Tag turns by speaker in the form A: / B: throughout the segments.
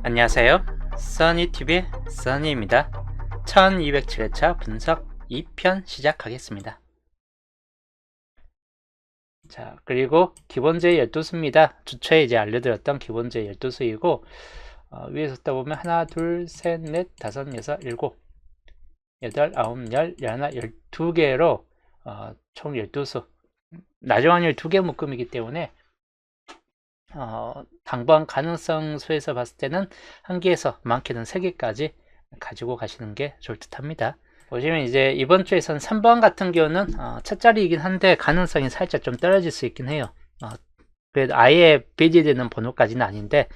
A: 안녕하세요. 써니TV의 써니입니다. 1207회차 분석 2편 시작하겠습니다. 자, 그리고 기본제 12수입니다. 주초에 이제 알려드렸던 기본제 12수이고, 위에서 쓰다 보면 하나, 둘, 셋, 넷, 다섯, 여섯, 일곱, 여덟, 아홉, 열, 열하나, 12개로 총 12수. 나중 확률 2개 묶음이기 때문에 당번 가능성 수에서 봤을 때는 1개에서 많게는 3개까지 가지고 가시는 게 좋을 듯 합니다. 보시면 이제 이번 주에선 3번 같은 경우는 첫 자리이긴 한데 가능성이 살짝 좀 떨어질 수 있긴 해요. 그래도 아예 배제되는 번호까지는 아닌데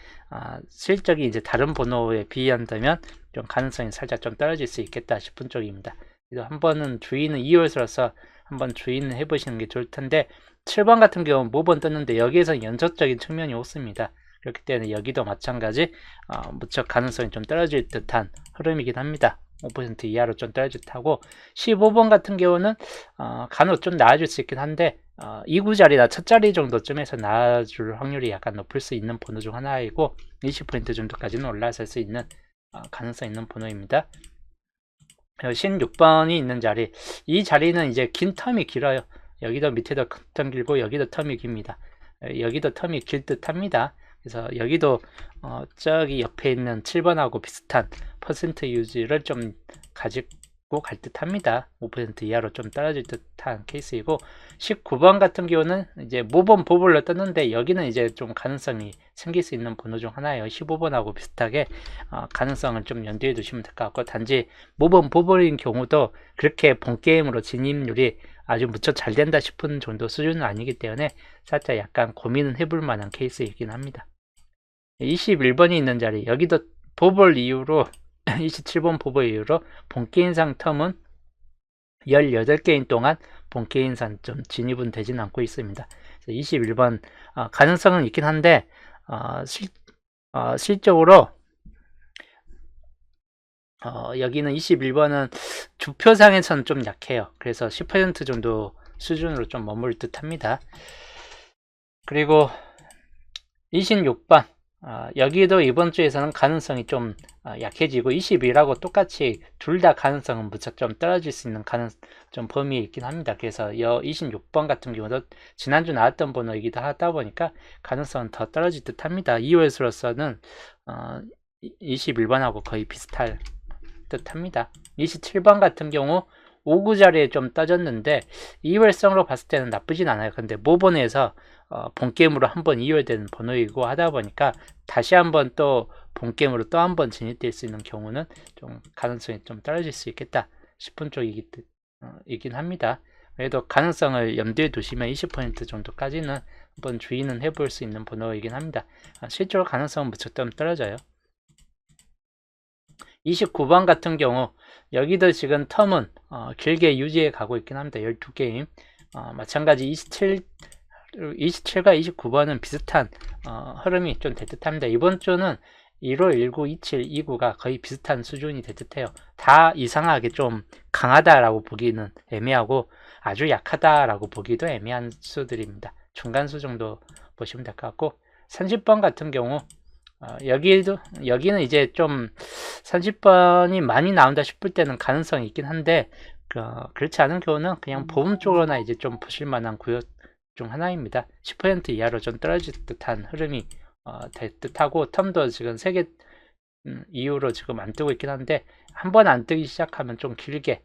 A: 실적이 이제 다른 번호에 비한다면 좀 가능성이 살짝 좀 떨어질 수 있겠다 싶은 쪽입니다. 그래서 한번은 주의는 2월서라서 한번 주의는 해보시는 게 좋을 텐데 7번 같은 경우는 모번 떴는데 여기에서 연속적인 측면이 없습니다. 그렇기 때문에 여기도 마찬가지 무척 가능성이 좀 떨어질 듯한 흐름이긴 합니다. 5% 이하로 좀 떨어질 듯하고 15번 같은 경우는 간혹 좀 나아질 수 있긴 한데 2구 자리나 첫 자리 정도쯤에서 나아줄 확률이 약간 높을 수 있는 번호 중 하나이고 20% 정도까지는 올라설 수 있는 가능성 있는 번호입니다. 16번이 있는 자리, 이 자리는 이제 긴 텀이 길어요. 여기도 밑에도 텀 길고 여기도 텀이 깁니다. 여기도 텀이 길 듯 합니다. 그래서 여기도 저기 옆에 있는 7번하고 비슷한 퍼센트 유지를 좀 가지고 갈 듯 합니다. 5% 이하로 좀 떨어질 듯한 케이스이고 19번 같은 경우는 이제 모번 보볼로 떴는데 여기는 이제 좀 가능성이 생길 수 있는 번호 중 하나예요. 15번하고 비슷하게 가능성을 좀 염두에 두시면 될 것 같고 단지 모번 보볼인 경우도 그렇게 본게임으로 진입률이 아주 무척 잘 된다 싶은 정도 수준은 아니기 때문에 살짝 약간 고민은 해볼 만한 케이스이긴 합니다. 21번이 있는 자리, 여기도 보볼 이후로 27번 보볼 이후로 본게임상 텀은 18게임 동안 본게임상 좀 진입은 되진 않고 있습니다. 21번 가능성은 있긴 한데 실적으로 여기는 21번은 주표상에서는 좀 약해요. 그래서 10% 정도 수준으로 좀 머물 듯 합니다. 그리고 26번 여기도 이번 주에서는 가능성이 좀 약해지고 22라고 똑같이 둘 다 가능성은 무척 좀 떨어질 수 있는 좀 범위에 있긴 합니다. 그래서 26번 같은 경우도 지난주 나왔던 번호이기도 하다 보니까 가능성은 더 떨어질 듯 합니다. 2월수로서는 21번하고 거의 비슷할 듯 합니다. 27번 같은 경우 5구 자리에 좀 떠졌는데 2월성으로 봤을 때는 나쁘진 않아요. 근데 모번에서 본게임으로 한번 이월되는 번호이고 하다 보니까 다시 한번 또 본게임으로 또 한번 진입될 수 있는 경우는 좀 가능성이 좀 떨어질 수 있겠다 싶은 쪽이긴 합니다. 그래도 가능성을 염두에 두시면 20% 정도까지는 한번 주의는 해볼 수 있는 번호이긴 합니다. 실제로 가능성은 무척 좀 떨어져요. 29번 같은 경우 여기도 지금 텀은 길게 유지해 가고 있긴 합니다. 12게임 마찬가지 27과 29번은 비슷한 흐름이 좀 될 듯합니다. 이번 주는 1호, 19, 27, 29가 거의 비슷한 수준이 될 듯해요. 다 이상하게 좀 강하다라고 보기는 애매하고 아주 약하다라고 보기도 애매한 수들입니다. 중간수 정도 보시면 될 것 같고 30번 같은 경우 여기는 이제 좀 30번이 많이 나온다 싶을 때는 가능성이 있긴 한데 그렇지 않은 경우는 그냥 보험 쪽으로나 이제 좀 보실 만한 구역 중 하나입니다. 10% 이하로 좀 떨어질 듯한 흐름이 될 듯하고 텀도 지금 3개 이후로 지금 안 뜨고 있긴 한데 한 번 안 뜨기 시작하면 좀 길게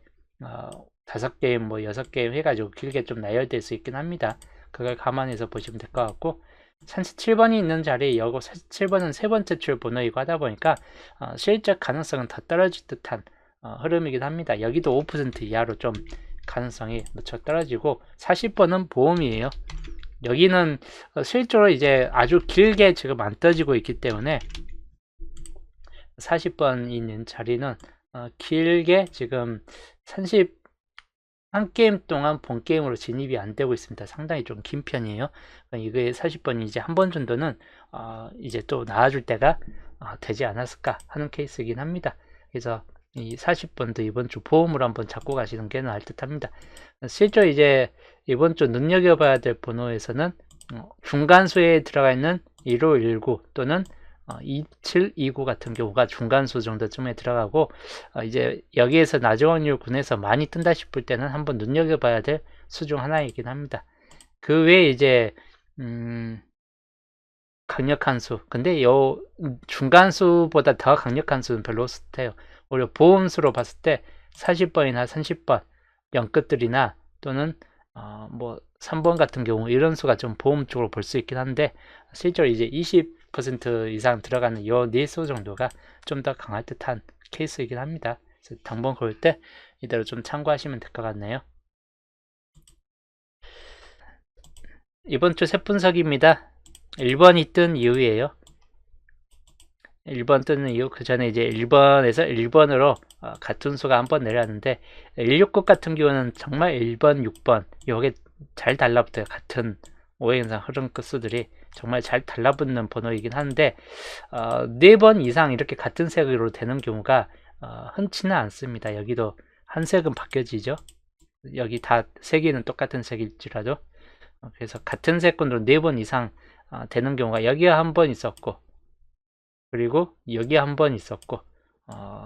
A: 5게임 뭐 6게임 해가지고 길게 좀 나열될 수 있긴 합니다. 그걸 감안해서 보시면 될 것 같고 37번이 있는 자리에 여고 37번은 세 번째 줄 번호이고 하다 보니까 실적 가능성은 더 떨어질 듯한 흐름이긴 합니다. 여기도 5% 이하로 좀 가능성이 무척 떨어지고 40번은 보험이에요. 여기는 실제로 이제 아주 길게 지금 안 떠지고 있기 때문에 40번 있는 자리는 길게 지금 한 게임 동안 본 게임으로 진입이 안 되고 있습니다. 상당히 좀 긴 편이에요. 이게 40번이 이제 한 번 정도는 이제 또 나와줄 때가 되지 않았을까 하는 케이스이긴 합니다. 그래서 이 40번도 이번 주 보험으로 한번 잡고 가시는 게 나을 듯 합니다. 실제 이제 이번 주 눈여겨봐야 될 번호에서는 중간수에 들어가 있는 1519 또는 27, 29 같은 경우가 중간수 정도쯤에 들어가고 이제 여기에서 낮은 확률 군에서 많이 뜬다 싶을 때는 한번 눈여겨봐야 될 수 중 하나이긴 합니다. 그 외에 이제 강력한 수, 근데 요 중간수보다 더 강력한 수는 별로 없을 테요. 오히려 보험수로 봤을 때 40번이나 30번 0끝들이나 또는 뭐 3번 같은 경우 이런 수가 좀 보험 쪽으로 볼 수 있긴 한데 실제로 이제 20% 이상 들어가는 요 4수 정도가 좀 더 강할 듯한 케이스이긴 합니다. 그래서 당번 고를 때 이대로 좀 참고하시면 될 것 같네요. 이번 주 세분석입니다. 1번이 뜬 이유예요. 1번 뜨는 이유, 그 전에 이제 1번에서 1번으로 같은 수가 한 번 내려왔는데 169 같은 경우는 정말 1번, 6번 요게 잘 달라붙어요. 같은 오행상 흐름 끝수들이 정말 잘 달라붙는 번호이긴 한데 4번 이상 이렇게 같은 색으로 되는 경우가 흔치는 않습니다. 여기도 한 색은 바뀌어지죠. 여기 다 세 개는 똑같은 색일지라도 그래서 같은 색군으로 4번 이상 되는 경우가 여기에 한 번 있었고 그리고 여기에 한 번 있었고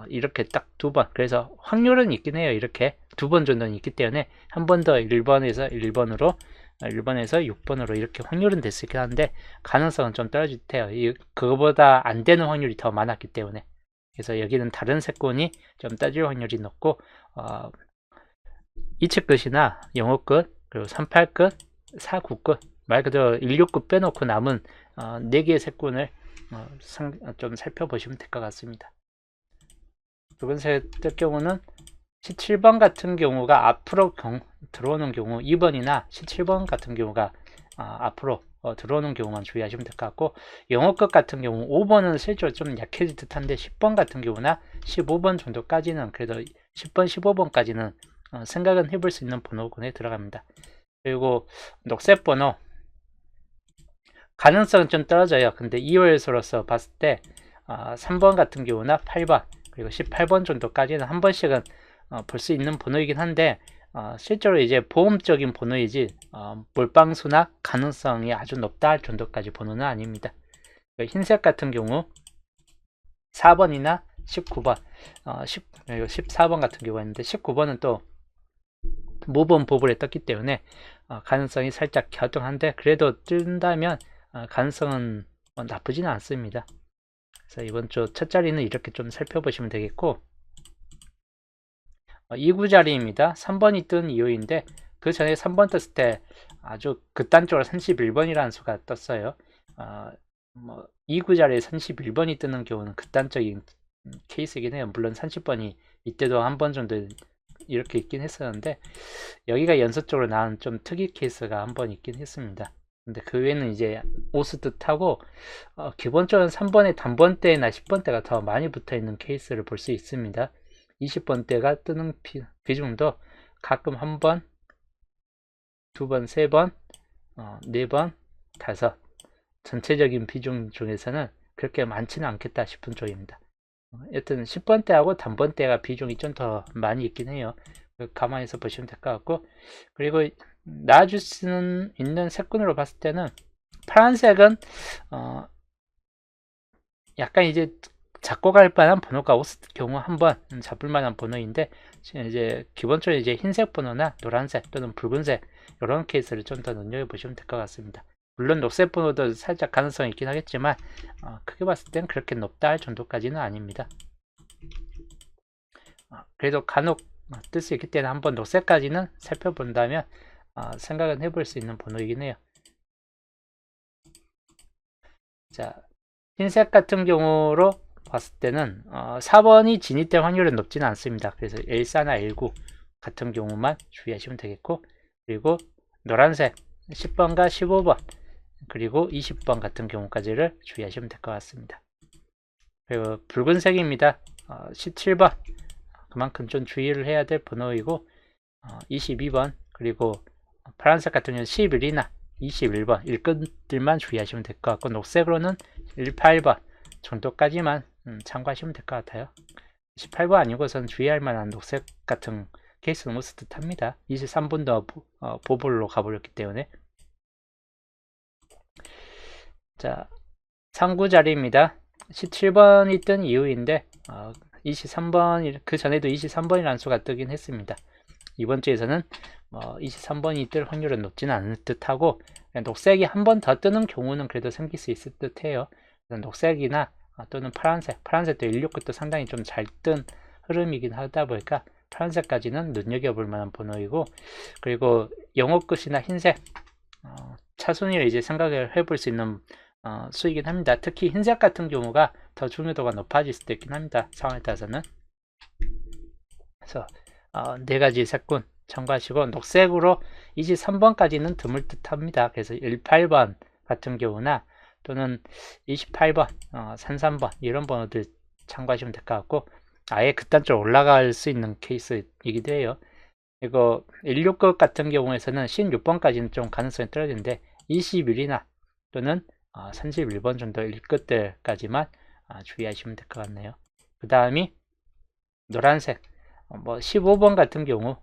A: 이렇게 딱 2번, 그래서 확률은 있긴 해요. 이렇게 2번 정도는 있기 때문에 한 번 더 1번에서 1번으로 1번에서 6번으로 이렇게 확률은 됐을 긴 한데 가능성은 좀 떨어질 테요. 그거보다 안 되는 확률이 더 많았기 때문에. 그래서 여기는 다른 색군이 좀 따질 확률이 높고 2차 끝이나 영어 끝, 그리고 38 끝, 49 끝, 말 그대로 169 빼놓고 남은 4개의 색군을 좀 살펴보시면 될 것 같습니다. 붉은색 뜰 경우는 17번 같은 경우가 앞으로 들어오는 경우, 2번이나 17번 같은 경우가 앞으로 들어오는 경우만 주의하시면 될 것 같고, 영어 끝 같은 경우 5번은 실제로 좀 약해질 듯한데 10번 같은 경우나 15번 정도까지는 그래도 10번, 15번까지는 생각은 해볼 수 있는 번호군에 들어갑니다. 그리고 녹색 번호 가능성은 좀 떨어져요. 근데 2월수로서 봤을 때 3번 같은 경우나 8번 그리고 18번 정도까지는 한 번씩은 볼 수 있는 번호이긴 한데 실제로 이제 보험적인 번호이지 몰빵수나 가능성이 아주 높다 할 정도까지 번호는 아닙니다. 흰색 같은 경우 4번이나 19번 14번 같은 경우가 있는데 19번은 또 모범 보불에 떴기 때문에 가능성이 살짝 갸우뚱한데 그래도 뜬다면 가능성은 나쁘지는 않습니다. 그래서 이번 주 첫 자리는 이렇게 좀 살펴보시면 되겠고 2구 자리입니다. 3번이 뜬 이유인데 그 전에 3번 떴을 때 아주 극단적으로 31번이라는 수가 떴어요. 2구 자리에 31번이 뜨는 경우는 극단적인 케이스이긴 해요. 물론 30번이 이때도 한 번 정도 이렇게 있긴 했었는데 여기가 연속적으로 나온 좀 특이 케이스가 한 번 있긴 했습니다. 근데 그 외에는 이제 오스뜻하고 기본적으로 3번의 단번대나 10번대가 더 많이 붙어있는 케이스를 볼 수 있습니다. 20번대가 뜨는 비중도 가끔 한 번, 2번, 3번, 4번, 5 전체적인 비중 중에서는 그렇게 많지는 않겠다 싶은 쪽입니다. 여튼 10번대하고 단번대가 비중이 좀 더 많이 있긴 해요. 가만히서 보시면 될 것 같고, 그리고 나아줄 수 있는 색군으로 봤을 때는 파란색은 약간 이제 잡고 갈 만한 번호가 없을 경우 한번 잡을 만한 번호인데 이제 기본적으로 이제 흰색 번호나 노란색 또는 붉은색 이런 케이스를 좀 더 눈여겨보시면 될 것 같습니다. 물론 녹색 번호도 살짝 가능성이 있긴 하겠지만 크게 봤을 땐 그렇게 높다 할 정도까지는 아닙니다. 그래도 간혹 뜰 수 있기 때문에 한번 녹색까지는 살펴본다면 생각은 해볼 수 있는 번호이긴 해요. 자, 흰색 같은 경우로 봤을 때는 4번이 진입될 확률은 높지는 않습니다. 그래서 L4나 L9 같은 경우만 주의하시면 되겠고, 그리고 노란색 10번과 15번 그리고 20번 같은 경우까지를 주의하시면 될 것 같습니다. 그리고 붉은색입니다. 17번 그만큼 좀 주의를 해야 될 번호이고 22번 그리고 파란색 같은 경우는 11이나 21번 일끝들만 주의하시면 될 것 같고, 녹색으로는 18번 정도까지만 참고하시면 될 것 같아요. 18번 아니고선 주의할 만한 녹색 같은 케이스는 없을 듯 합니다. 23번도 보볼로 가버렸기 때문에. 자, 3구 자리입니다. 17번이 뜬 이유인데 23번 그 전에도 23번이라는 수가 뜨긴 했습니다. 이번 주에서는 23번이 뜰 확률은 높지는 않을 듯하고 녹색이 한 번 더 뜨는 경우는 그래도 생길 수 있을 듯해요. 녹색이나 또는 파란색도 169도 상당히 좀 잘 뜬 흐름이긴 하다 보니까 파란색까지는 눈여겨볼 만한 번호이고, 그리고 영어 끝이나 흰색 차순위를 이제 생각을 해볼 수 있는 수이긴 합니다. 특히 흰색 같은 경우가 더 중요도가 높아질 수도 있긴 합니다. 상황에 따라서는. 그래서 네 가지 색군 참고하시고, 녹색으로 23번까지는 드물 듯 합니다. 그래서 18번 같은 경우나 또는 28번, 33번 이런 번호들 참고하시면 될 것 같고, 아예 그딴 쪽 올라갈 수 있는 케이스이기도 해요. 이거 169 같은 경우에서는 16번까지는 좀 가능성이 떨어지는데 21이나 또는 31번 정도일 것들까지만 주의하시면 될 것 같네요. 그 다음이 노란색 15번 같은 경우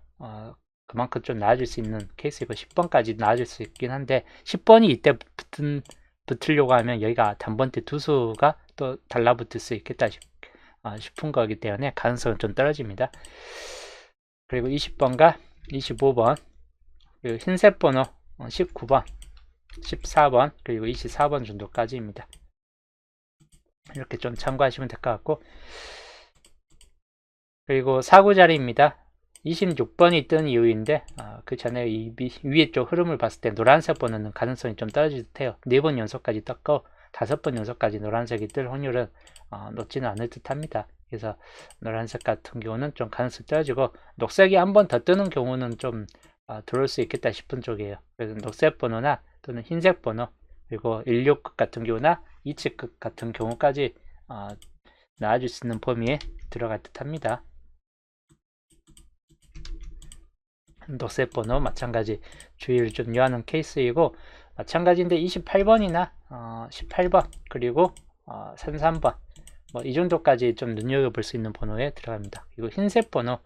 A: 그만큼 좀 나아질 수 있는 케이스이고, 10번까지 나아질 수 있긴 한데 10번이 이때 붙으려고 하면 여기가 단번대 두 수가 또 달라붙을 수 있겠다 싶은 거기 때문에 가능성은 좀 떨어집니다. 그리고 20번과 25번, 그리고 흰색 번호 19번, 14번, 그리고 24번 정도까지입니다. 이렇게 좀 참고하시면 될 것 같고, 그리고 4구자리입니다. 26번이 뜬 이유인데 그 전에 이 위에 쪽 흐름을 봤을 때 노란색 번호는 가능성이 좀 떨어질 듯해요. 4번 연속까지 떴고 5번 연속까지 노란색이 뜰 확률은 높지는 않을 듯 합니다. 그래서 노란색 같은 경우는 좀 가능성이 떨어지고, 녹색이 한 번 더 뜨는 경우는 좀 들어올 수 있겠다 싶은 쪽이에요. 그래서 녹색 번호나 또는 흰색 번호, 그리고 16극 같은 경우나 27극 같은 경우까지 나아질 수 있는 범위에 들어갈 듯 합니다. 녹색 번호 마찬가지 주의를 좀 요하는 케이스이고, 마찬가지인데 28번이나 18번 그리고 33번 이 정도까지 좀 눈여겨볼 수 있는 번호에 들어갑니다. 그리고 흰색 번호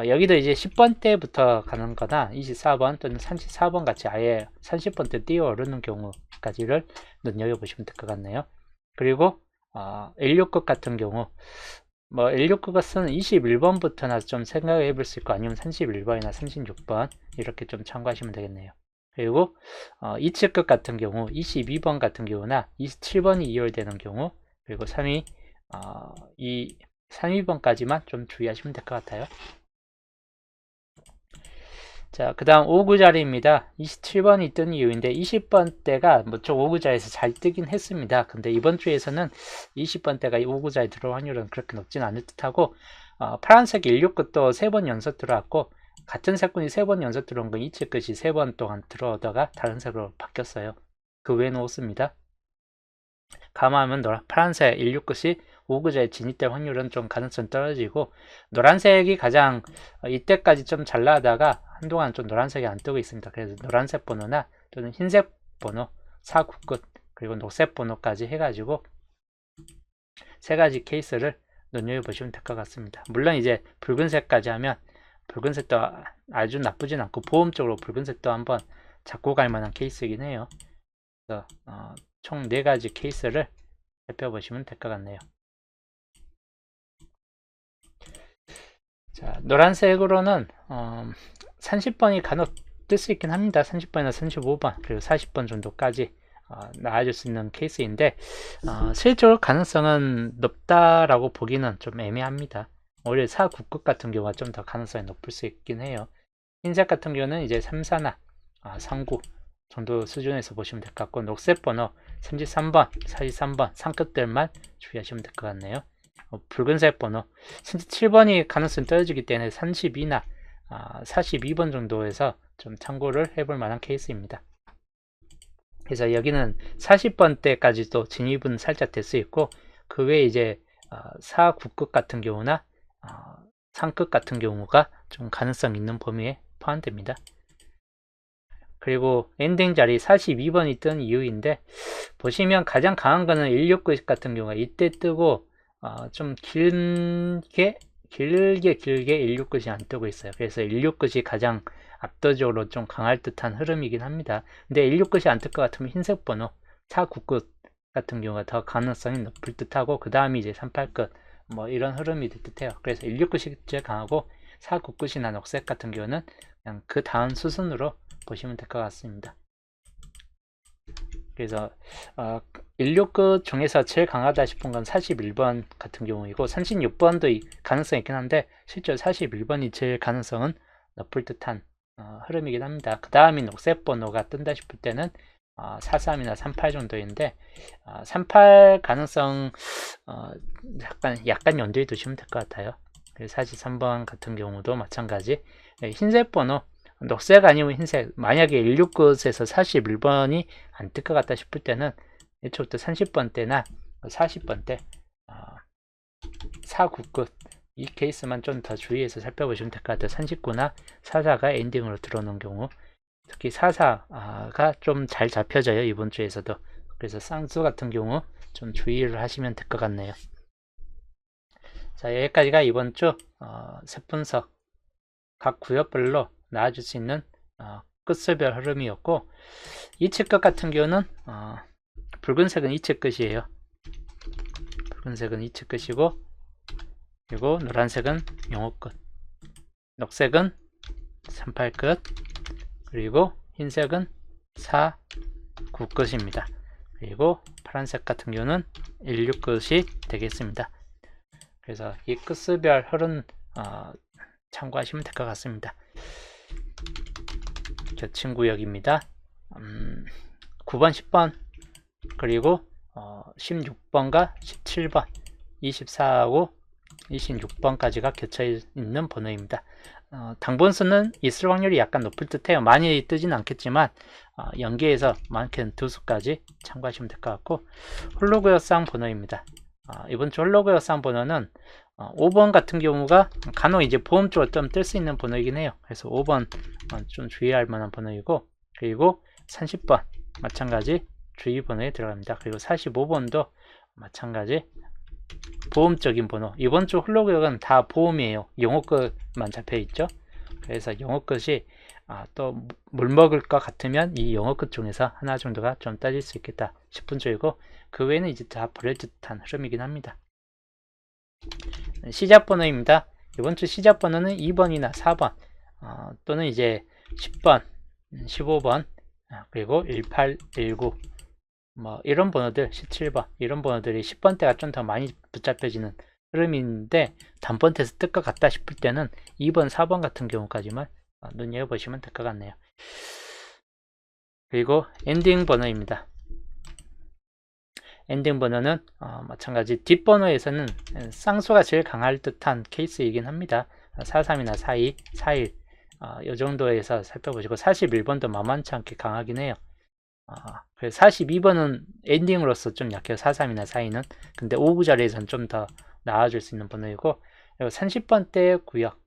A: 여기도 이제 10번 때부터 가는 거나 24번 또는 34번 같이 아예 30번 때 뛰어 오르는 경우까지를 눈여겨보시면 될 것 같네요. 그리고 169 같은 경우 169것은 21번부터나 좀 생각해 볼 수 있고, 아니면 31번이나 36번 이렇게 좀 참고하시면 되겠네요. 그리고 27극 같은 경우 22번 같은 경우나 27번이 이월되는 경우, 그리고 32번까지만 좀 주의하시면 될 것 같아요. 자, 그 다음 5구자리입니다. 27번이 뜬 이유인데 20번대가 좀 5구자리에서 잘 뜨긴 했습니다. 근데 이번 주에서는 20번대가 5구자리에 들어올 확률은 그렇게 높진 않을 듯하고, 파란색 169도 3번 연속 들어왔고, 같은 색군이 3번 연속 들어온 건 27끝이 3번 동안 들어오다가 다른 색으로 바뀌었어요. 그 외에는 없습니다. 감안하면 파란색 169이 5구자에 진입될 확률은 좀 가능성 떨어지고, 노란색이 가장 이때까지 좀 잘 나가다가 한동안 좀 노란색이 안 뜨고 있습니다. 그래서 노란색 번호나 또는 흰색 번호 4구끝 그리고 녹색 번호까지 해가지고 세 가지 케이스를 눈여겨보시면 될 것 같습니다. 물론 이제 붉은색까지 하면 붉은색도 아주 나쁘진 않고 보험적으로 붉은색도 한번 잡고 갈 만한 케이스이긴 해요. 그래서 총 4가지 케이스를 살펴보시면 될 것 같네요. 자, 노란색으로는 30번이 간혹 뜰 수 있긴 합니다. 30번이나 35번 그리고 40번 정도까지 나아질 수 있는 케이스인데 실제로 가능성은 높다라고 보기는 좀 애매합니다. 오히려 4구급 같은 경우가 좀 더 가능성이 높을 수 있긴 해요. 흰색 같은 경우는 이제 34나 39 정도 수준에서 보시면 될 것 같고, 녹색 번호 33번, 43번 상급들만 주의하시면 될 것 같네요. 붉은색 번호 37번이 가능성이 떨어지기 때문에 32나 42번 정도에서 좀 참고를 해볼 만한 케이스입니다. 그래서 여기는 40번대까지도 진입은 살짝 될 수 있고, 그 외에 이제 4구급 같은 경우나 상급 같은 경우가 좀 가능성 있는 범위에 포함됩니다. 그리고 엔딩 자리 42번이 뜬 이유인데, 보시면 가장 강한 거는 169 같은 경우가 이때 뜨고 좀 길게 169이 안 뜨고 있어요. 그래서 169이 가장 압도적으로 좀 강할 듯한 흐름이긴 합니다. 근데 169이 안 뜰 것 같으면 흰색 번호 499 같은 경우가 더 가능성이 높을 듯하고, 그 다음이 이제 38 끝, 뭐 이런 흐름이 될 듯해요. 그래서 169끝이 제일 강하고 49끝이나 녹색 같은 경우는 그냥 그 다음 수순으로 보시면 될 것 같습니다. 그래서 16끝 중에서 제일 강하다 싶은 건 41번 같은 경우이고, 36번도 가능성이 있긴 한데 실제로 41번이 제일 가능성은 높을 듯한 흐름이긴 합니다. 그 다음이 녹색 번호가 뜬다 싶을 때는 43이나 38 정도인데, 38 가능성 약간 염두에 두시면 될 것 같아요. 43번 같은 경우도 마찬가지. 흰색 번호, 녹색 아니면 흰색, 만약에 16끝에서 41번이 안 뜰 것 같다 싶을 때는 이쪽부터 30번대나 40번대, 49끝 이 케이스만 좀 더 주의해서 살펴보시면 될 것 같아요. 39나 44가 엔딩으로 들어오는 경우, 특히 44가 좀 잘 잡혀져요, 이번 주에서도. 그래서 쌍수 같은 경우 좀 주의를 하시면 될 것 같네요. 자, 여기까지가 이번 주 셋분석 각 구역별로 나와줄 수 있는 끝수별 흐름이었고, 이치끝 같은 경우는 붉은색은 이치끝이에요. 붉은색은 이치끝이고, 그리고 노란색은 영호끝, 녹색은 38끝, 그리고 흰색은 49끝입니다. 그리고 파란색 같은 경우는 16끝이 되겠습니다. 그래서 이 끝수별 흐름 참고하시면 될 것 같습니다. 교친구역입니다. 9번, 10번, 그리고 16번과 17번, 24하고 26번까지가 겹쳐 있는 번호입니다. 당분수는 있을 확률이 약간 높을 듯해요. 많이 뜨진 않겠지만 연계해서 많게는 2수까지 참고하시면 될 것 같고, 홀로그역상 번호입니다. 이번 주 홀로그역상 번호는 5번 같은 경우가 간혹 이제 보험 쪽으로 좀 뜰 수 있는 번호이긴 해요. 그래서 5번 좀 주의할 만한 번호이고, 그리고 30번 마찬가지 주의 번호에 들어갑니다. 그리고 45번도 마찬가지 보험적인 번호. 이번 주 홀로그역은 다 보험이에요. 영어끝만 잡혀있죠. 그래서 영어끝이 또 물먹을 것 같으면 이 영어끝 중에서 하나 정도가 좀 따질 수 있겠다 싶은 쪽이고, 그 외에는 이제 다 버릴 듯한 흐름이긴 합니다. 시작 번호입니다. 이번 주 시작 번호는 2번이나 4번 또는 이제 10번, 15번, 그리고 18, 19 뭐 이런 번호들, 17번 이런 번호들이 10번대가 좀 더 많이 붙잡혀지는 흐름인데, 단번대에서 뜰 것 같다 싶을 때는 2번, 4번 같은 경우까지만 눈여겨보시면 될 것 같네요. 그리고 엔딩 번호입니다. 엔딩 번호는 마찬가지 뒷번호에서는 쌍수가 제일 강할 듯한 케이스이긴 합니다. 43이나 42, 41 이 정도에서 살펴보시고, 41번도 만만치 않게 강하긴 해요. 그래서 42번은 엔딩으로서 좀 약해요. 43이나 42는. 근데 5구 자리에서는 좀 더 나아질 수 있는 번호이고, 그리고 30번대 구역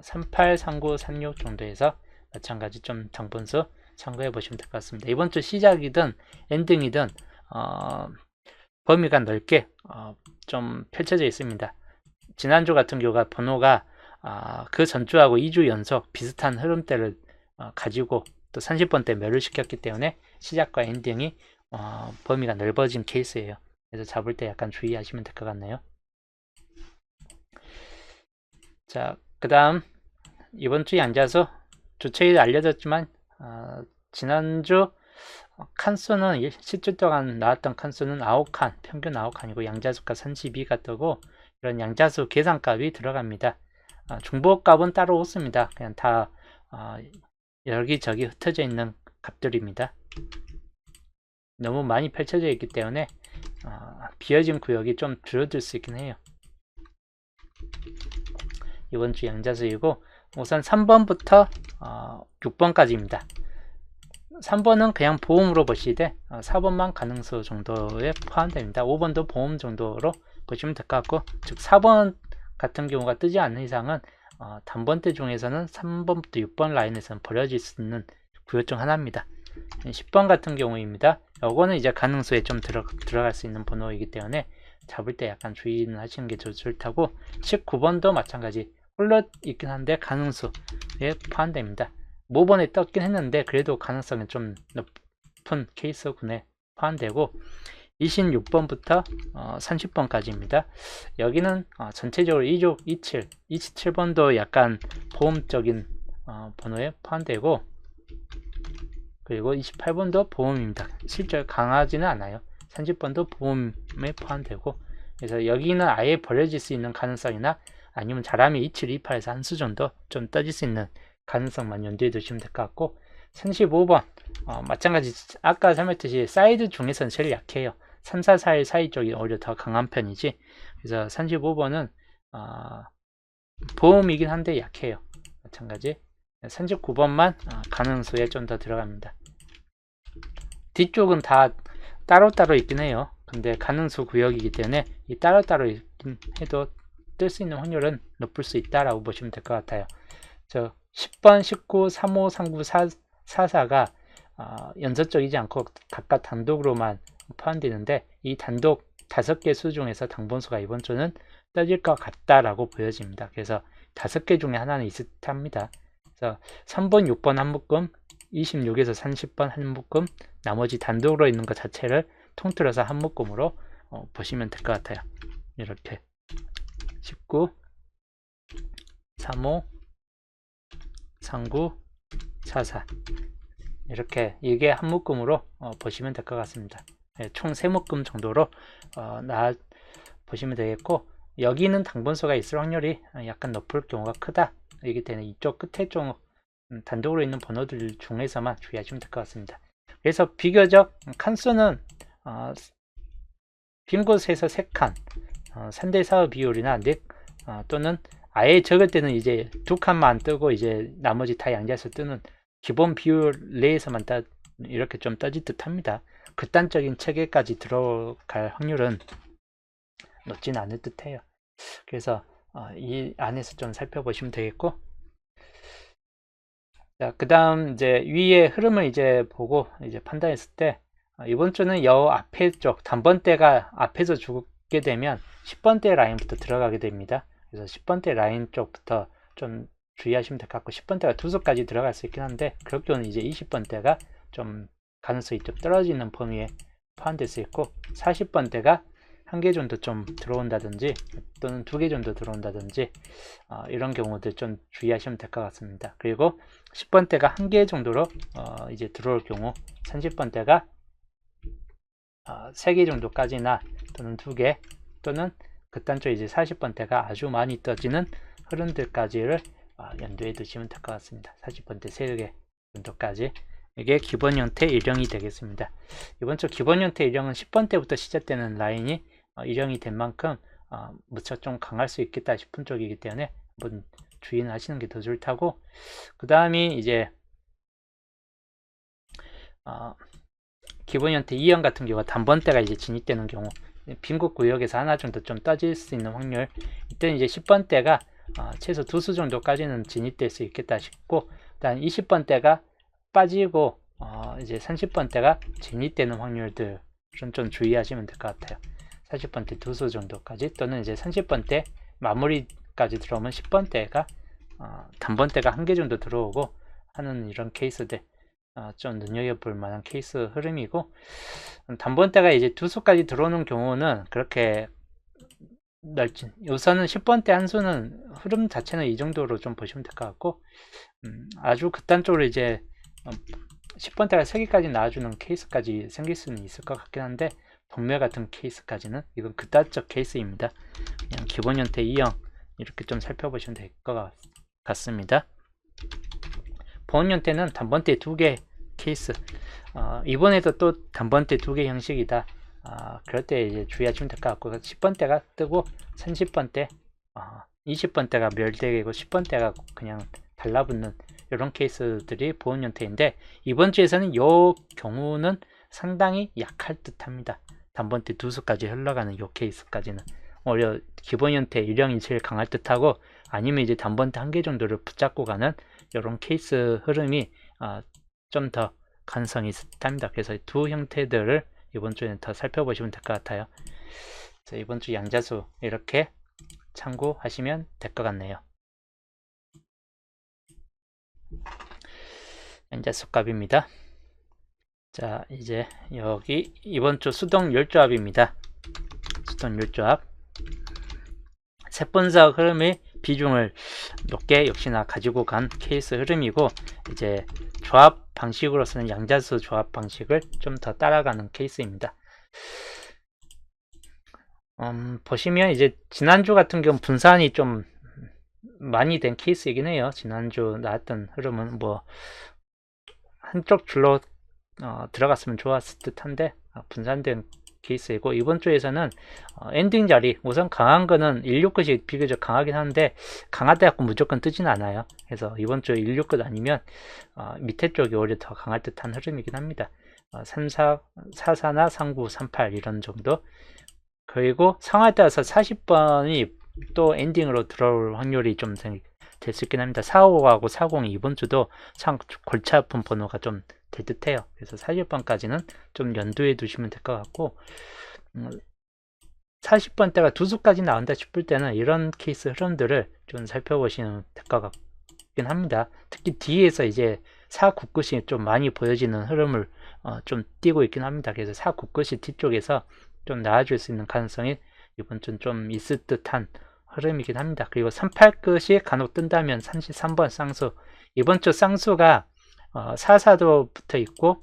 A: 38, 39, 36 정도에서 마찬가지 좀 당분수 참고해 보시면 될 것 같습니다. 이번 주 시작이든 엔딩이든 범위가 넓게 좀 펼쳐져 있습니다. 지난주 같은 경우가 번호가 그 전주하고 2주 연속 비슷한 흐름대를 가지고 또 30번대 멸을 시켰기 때문에 시작과 엔딩이 범위가 넓어진 케이스예요. 그래서 잡을 때 약간 주의하시면 될 것 같네요. 자, 그 다음 이번 주 양자수 주체일 알려졌지만 지난주 칸수는 10주 동안 나왔던 칸수는 9칸, 평균 9칸이고 양자수가 32가 뜨고, 이런 양자수 계산값이 들어갑니다. 중복값은 따로 없습니다. 그냥 다 여기저기 흩어져 있는 값들입니다. 너무 많이 펼쳐져 있기 때문에 비어진 구역이 좀 줄어들 수 있긴 해요. 이번 주 양자수이고, 우선 3번부터 6번까지입니다. 3번은 그냥 보험으로 보시되 4번만 가능수 정도에 포함됩니다. 5번도 보험 정도로 보시면 될 것 같고, 즉 4번 같은 경우가 뜨지 않는 이상은 단번대 중에서는 3번부터 6번 라인에서는 버려질 수 있는 구역 중 하나입니다. 10번 같은 경우입니다. 요거는 이제 가능수에 좀 들어갈 수 있는 번호이기 때문에 잡을 때 약간 주의는 하시는 게 좋다고, 19번도 마찬가지 홀로 있긴 한데 가능수에 포함됩니다. 모번에 떴긴 했는데 그래도 가능성이 좀 높은 케이스군에 포함되고, 26번부터 30번까지입니다. 여기는 전체적으로 2족 27, 27번도 약간 보험적인 번호에 포함되고, 그리고 28번도 보험입니다. 실제 강하지는 않아요. 30번도 보험에 포함되고, 그래서 여기는 아예 버려질 수 있는 가능성이나 아니면 잘하면 27, 28에서 한 수 정도 좀 떠질 수 있는 가능성만 염두에 두시면 될 것 같고, 35번 마찬가지 아까 설명했듯이 사이드 중에서는 제일 약해요. 3, 4, 4일 사이 쪽이 오히려 더 강한 편이지. 그래서 35번은 보험이긴 한데 약해요. 마찬가지 39번만 가능수에 좀 더 들어갑니다. 뒤쪽은 다 따로따로 있긴 해요. 근데 가능수 구역이기 때문에 이 따로따로 있긴 해도 뜰 수 있는 확률은 높을 수 있다라고 보시면 될 것 같아요. 저 10번, 19, 35, 39, 44가 연서적이지 않고 각각 단독으로만 포함되는데, 이 단독 5개 수 중에서 당번수가 이번 주는 떠질 것 같다라고 보여집니다. 그래서 5개 중에 하나는 있을 듯합니다. 그래서 3번, 6번 한 묶음, 26에서 30번 한 묶음, 나머지 단독으로 있는 것 자체를 통틀어서 한 묶음으로 보시면 될 것 같아요. 이렇게 19, 35, 39, 44 이게 한 묶음으로 보시면 될 것 같습니다. 총 3묶음 정도로 보시면 되겠고, 여기는 당번수가 있을 확률이 약간 높을 경우가 크다. 이기 때문에 이쪽 끝에 좀 단독으로 있는 번호들 중에서만 주의하시면 될 것 같습니다. 그래서 비교적 칸수는 빈 곳에서 3칸, 3대 4의 비율이나 또는 아예 적을 때는 이제 2칸만 뜨고 이제 나머지 다 양자수 뜨는 기본 비율 내에서만 이렇게 좀 떠질 듯 합니다. 극단적인 체계까지 들어갈 확률은 높진 않을 듯 해요. 그래서 이 안에서 좀 살펴보시면 되겠고, 자, 그 다음 이제 위의 흐름을 이제 보고 이제 판단했을 때, 이번 주는 여 앞에 쪽 단번대가 앞에서 죽게 되면 10번대 라인부터 들어가게 됩니다. 그래서 10번대 라인 쪽부터 좀 주의하시면 될 것 같고, 10번대가 두 수까지 들어갈 수 있긴 한데, 그럴 경우는 이제 20번대가 좀 가능성이 좀 떨어지는 범위에 포함될 수 있고, 40번대가 한 개 정도 좀 들어온다든지 또는 2개 정도 들어온다든지 이런 경우들 좀 주의하시면 될 것 같습니다. 그리고 10번대가 한 개 정도로 이제 들어올 경우, 30번대가 3개 정도까지나 또는 2개, 또는 극단적으로 이제 40번대가 아주 많이 떠지는 흐름들까지를 염두에 두시면 될 것 같습니다. 40번대 3개 정도까지. 이게 기본 형태 일령이 되겠습니다. 이번 주 기본 형태 일령은 10번대부터 시작되는 라인이 일령이 된 만큼 무척 좀 강할 수 있겠다 싶은 쪽이기 때문에 한번 주의는 하시는 게 더 좋다고, 그 다음이 이제 기본 형태 2형 같은 경우가 단번대가 이제 진입되는 경우, 빈곳 구역에서 하나 정도 좀 떠질 수 있는 확률, 이때는 이제 10번대가 최소 2수 정도까지는 진입될 수 있겠다 싶고, 일단 20번대가 빠지고 이제 30번대가 진입되는 확률들 좀 주의하시면 될 것 같아요. 40번대 2수 정도까지, 또는 이제 30번대 마무리까지 들어오면 10번대가 단번대가 한 개 정도 들어오고 하는 이런 케이스들 좀 눈여겨볼 만한 케이스 흐름이고, 단번대가 이제 2수까지 들어오는 경우는 그렇게 우선은 10번대 한 수는 흐름 자체는 이 정도로 좀 보시면 될 것 같고, 아주 극단적으로 이제 10번대가 3개까지 나와주는 케이스까지 생길 수는 있을 것 같긴 한데, 동멸 같은 케이스까지는 이건 극단적 케이스입니다. 그냥 기본 형태 2형 이렇게 좀 살펴보시면 될 것 같습니다. 보험 형태는 단번대 2개 케이스, 이번에도 또 단번대 2개 형식이다. 그럴 때 이제 주의하시면 될 것 같고, 10번대가 뜨고 30번대, 20번대가 멸되고 10번대가 그냥 달라붙는 이런 케이스들이 보험 형태인데, 이번 주에서는 이 경우는 상당히 약할 듯 합니다. 단번대 2수까지 흘러가는 이 케이스까지는 오히려 기본 형태 일령이 제일 강할 듯 하고, 아니면 이제 단번대 한 개 정도를 붙잡고 가는 이런 케이스 흐름이 좀 더 가능성이 있을 듯 합니다. 그래서 두 형태들을 이번 주에는 더 살펴보시면 될 것 같아요. 그래서 이번 주 양자수 이렇게 참고하시면 될 것 같네요. 양자수 값입니다. 자, 이제 여기 이번 주 수동 율조합입니다. 수동 율조합. 세분석 흐름의 비중을 높게 역시나 가지고 간 케이스 흐름이고, 이제 조합 방식으로서는 양자수 조합 방식을 좀 더 따라가는 케이스입니다. 보시면 이제 지난주 같은 경우 분산이 좀 많이 된 케이스이긴 해요. 지난주 나왔던 흐름은 뭐 한쪽 줄로 들어갔으면 좋았을 듯한데 분산된 케이스이고, 이번 주에서는 엔딩 자리 우선 강한 거는 169이 비교적 강하긴 한데 강하다고 무조건 뜨진 않아요. 그래서 이번 주 169 아니면 밑에 쪽이 오히려 더 강할 듯한 흐름이긴 합니다. 44나 39, 38 이런 정도. 그리고 상황에 따라서 40번이 또 엔딩으로 들어올 확률이 좀 될 수 있긴 합니다. 45하고 40이 이번 주도 참 골치 아픈 번호가 좀 될 듯해요. 그래서 40번까지는 좀 연두에 두시면 될 것 같고, 40번대가 두 수까지 나온다 싶을 때는 이런 케이스 흐름들을 좀 살펴보시면 될 것 같긴 합니다. 특히 뒤에서 이제 499이 좀 많이 보여지는 흐름을 좀 띄고 있긴 합니다. 그래서 499이 뒤쪽에서 좀 나아질 수 있는 가능성이 이번 주는 좀 있을 듯한 흐름이긴 합니다. 그리고 38끝이 간혹 뜬다면 33번 쌍수, 이번 주 쌍수가 44도 붙어 있고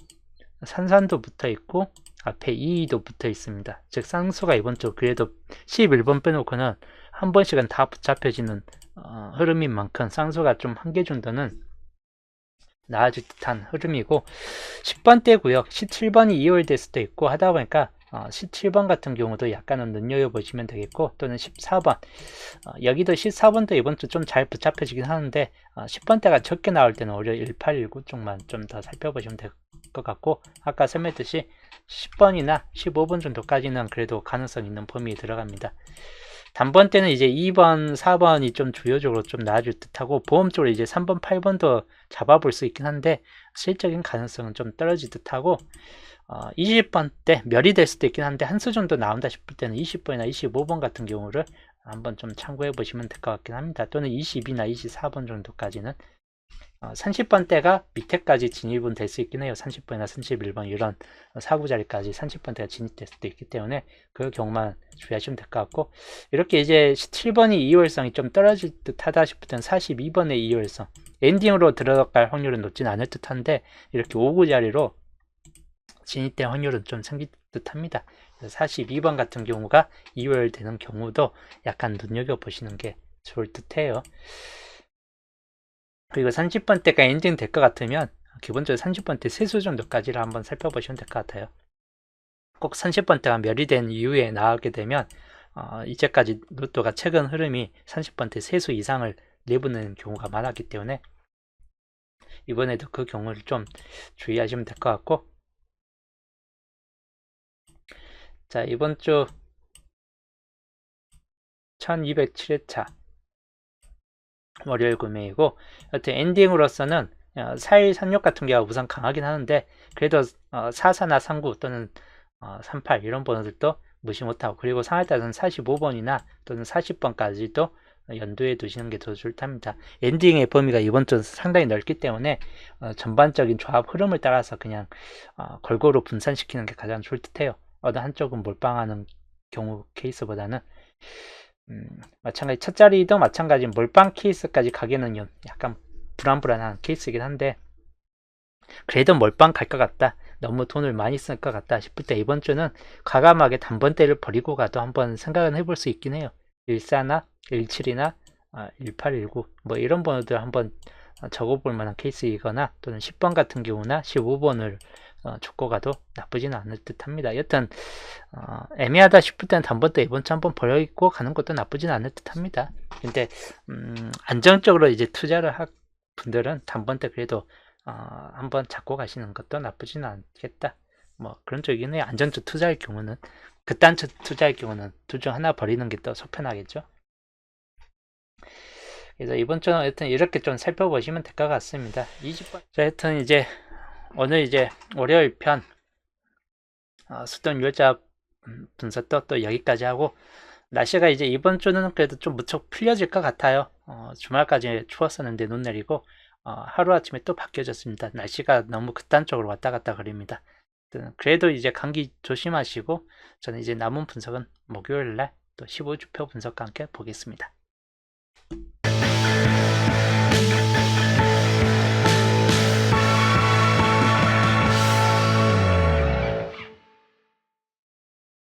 A: 산산도 붙어 있고 앞에 2도 붙어 있습니다. 즉 쌍수가 이번 주 그래도 11번 빼놓고는 한 번씩은 다 붙잡혀지는 흐름인 만큼 쌍수가 좀 한 개 정도는 나아질 듯한 흐름이고, 10번대 구역 17번이 2월 될 수도 있고 하다 보니까 17번 같은 경우도 약간은 눈여겨보시면 되겠고, 또는 14번 여기도 14번도 이번 주 좀 잘 붙잡혀지긴 하는데 10번대가 적게 나올 때는 오히려 1819 쪽만 좀 더 살펴보시면 될 것 같고, 아까 설명했듯이 10번이나 15번 정도까지는 그래도 가능성 있는 범위에 들어갑니다. 단번 때는 이제 2번, 4번이 좀 주요적으로 좀 나아질 듯하고, 보험 쪽으로 이제 3번, 8번도 잡아볼 수 있긴 한데 실적인 가능성은 좀 떨어질 듯하고, 20번 때 멸이 될 수도 있긴 한데 한 수 정도 나온다 싶을 때는 20번이나 25번 같은 경우를 한번 좀 참고해 보시면 될 것 같긴 합니다. 또는 20이나 24번 정도까지는 30번대가 밑에까지 진입은 될 수 있긴 해요. 30번이나 31번 이런 4구 자리까지 30번대가 진입될 수도 있기 때문에 그 경우만 주의하시면 될 것 같고, 이렇게 이제 17번이 2월성이 좀 떨어질 듯 하다 싶을 때는 42번의 2월성 엔딩으로 들어갈 확률은 높진 않을 듯 한데 이렇게 5구 자리로 진입될 확률은 좀 생길 듯 합니다. 42번 같은 경우가 2월 되는 경우도 약간 눈여겨보시는 게 좋을 듯 해요. 그리고 30번대가 엔딩 될 것 같으면 기본적으로 30번대 세수 정도까지를 한번 살펴보시면 될 것 같아요. 꼭 30번대가 멸이 된 이후에 나오게 되면 이제까지 로또가 최근 흐름이 30번대 세수 이상을 내보내는 경우가 많았기 때문에 이번에도 그 경우를 좀 주의하시면 될 것 같고, 자, 이번 주 1207회차 월요일 구매이고, 여튼 엔딩으로서는 4136 같은 경우가 우선 강하긴 하는데 그래도 44나 39 또는 38 이런 번호들도 무시 못하고, 그리고 상할 따라서는 45번이나 또는 40번까지도 연두에 두시는 게 더 좋답니다. 엔딩의 범위가 이번 주 상당히 넓기 때문에 전반적인 조합 흐름을 따라서 그냥 골고루 분산시키는 게 가장 좋을 듯해요. 어느 한쪽은 몰빵하는 경우 케이스보다는 마찬가지 첫 자리도 마찬가지 몰빵 케이스까지 가기는 약간 불안불안한 케이스이긴 한데, 그래도 몰빵 갈 것 같다, 너무 돈을 많이 쓸 것 같다 싶을 때 이번 주는 과감하게 단번대를 버리고 가도 한번 생각은 해볼 수 있긴 해요. 14나 17이나 1819 뭐 이런 번호들 한번 적어볼 만한 케이스이거나, 또는 10번 같은 경우나 15번을 줬고 가도 나쁘지는 않을 듯 합니다. 여튼 애매하다 싶을 때는 단번대 이번 주 한번 버리고 가는 것도 나쁘지는 않을 듯 합니다. 근데 안정적으로 이제 투자를 할 분들은 단번대 그래도 한번 잡고 가시는 것도 나쁘지는 않겠다, 뭐 그런 쪽이긴 해요. 안정적 투자할 경우는, 그딴 투자할 경우는 둘 중 하나 버리는 게 더 속편하겠죠. 그래서 이번 주는 하여튼 이렇게 좀 살펴보시면 될 것 같습니다. 20번. 자, 하여튼 이제 오늘 이제 월요일 편 수동 율자 분석도 또 여기까지 하고, 날씨가 이제 이번 주는 그래도 좀 무척 풀려질 것 같아요. 주말까지 추웠었는데 눈 내리고 하루아침에 또 바뀌어졌습니다. 날씨가 너무 극단적으로 왔다 갔다 그립니다. 그래도 이제 감기 조심하시고 저는 이제 남은 분석은 목요일 날 또 15주표 분석과 함께 보겠습니다.